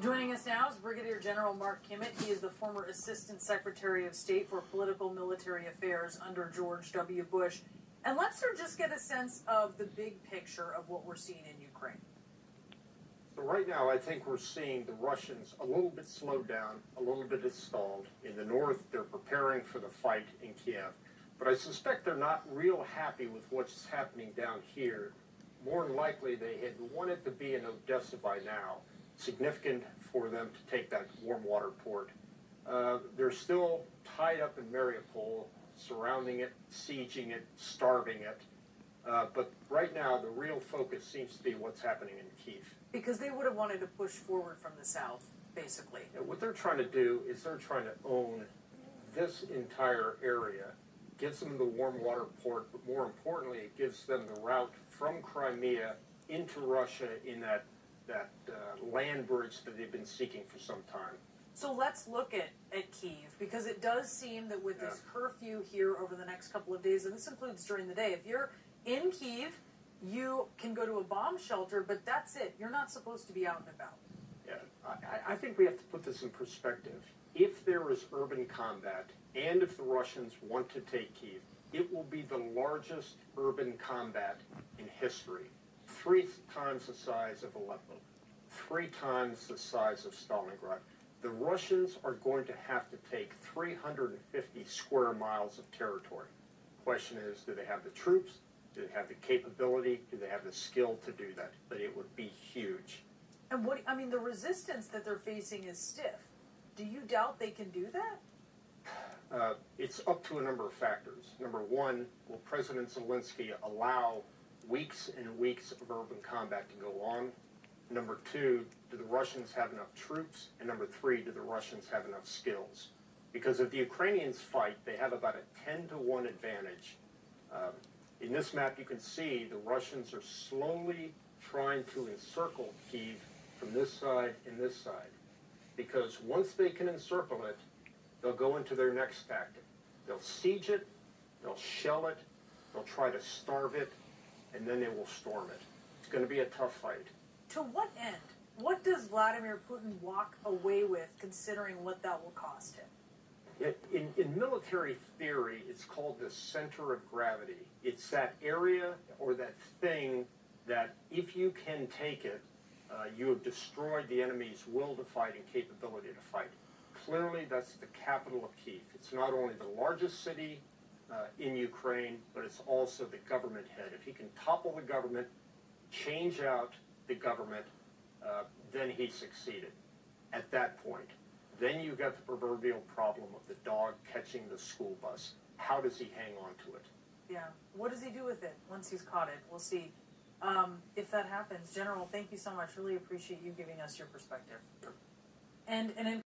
Joining us now is Brigadier General Mark Kimmett. He is the former Assistant Secretary of State for Political Military Affairs under George W. Bush. And let's just get a sense of the big picture of what we're seeing in Ukraine. So right now, I think we're seeing the Russians a little bit slowed down, a little bit stalled. In the north, they're preparing for the fight in Kyiv. But I suspect they're not real happy with what's happening down here. More than likely, they had wanted to be in Odessa by now. Significant for them to take that warm water port. They're still tied up in Mariupol, surrounding it, sieging it, starving it. But right now, the real focus seems to be what's happening in Kyiv. Because they would have wanted to push forward from the south, basically. And what they're trying to do is they're trying to own this entire area. Gives them the warm water port, but more importantly, it gives them the route from Crimea into Russia in that land bridge that they've been seeking for some time. So let's look at Kyiv, because it does seem that with this curfew here over the next couple of days, and this includes during the day, if you're in Kyiv, you can go to a bomb shelter, but that's it. You're not supposed to be out and about. Yeah, I think we have to put this in perspective. If there is urban combat, and if the Russians want to take Kyiv, it will be the largest urban combat in history. 3 times the size of Aleppo, 3 times the size of Stalingrad. The Russians are going to have to take 350 square miles of territory. Question is, do they have the troops? Do they have the capability? Do they have the skill to do that? But it would be huge. And the resistance that they're facing is stiff. Do you doubt they can do that? It's up to a number of factors. Number one, will President Zelensky allow weeks and weeks of urban combat to go on? Number two, do the Russians have enough troops? And number three, do the Russians have enough skills? Because if the Ukrainians fight, they have about a 10-to-1 advantage. In this map, you can see the Russians are slowly trying to encircle Kyiv from this side and this side. Because once they can encircle it, they'll go into their next tactic. They'll siege it, they'll shell it, they'll try to starve it, and then they will storm it. It's going to be a tough fight. To what end? What does Vladimir Putin walk away with, considering what that will cost him? In military theory, it's called the center of gravity. It's that area or that thing that if you can take it, you have destroyed the enemy's will to fight and capability to fight. Clearly, that's the capital of Kyiv. It's not only the largest city in Ukraine, but it's also the government head. If he can topple the government, change out the government, then he succeeded. At that point, then you got the proverbial problem of the dog catching the school bus. How does he hang on to it? Yeah. What does he do with it once he's caught it? We'll see. If that happens. General, thank you so much. Really appreciate you giving us your perspective. And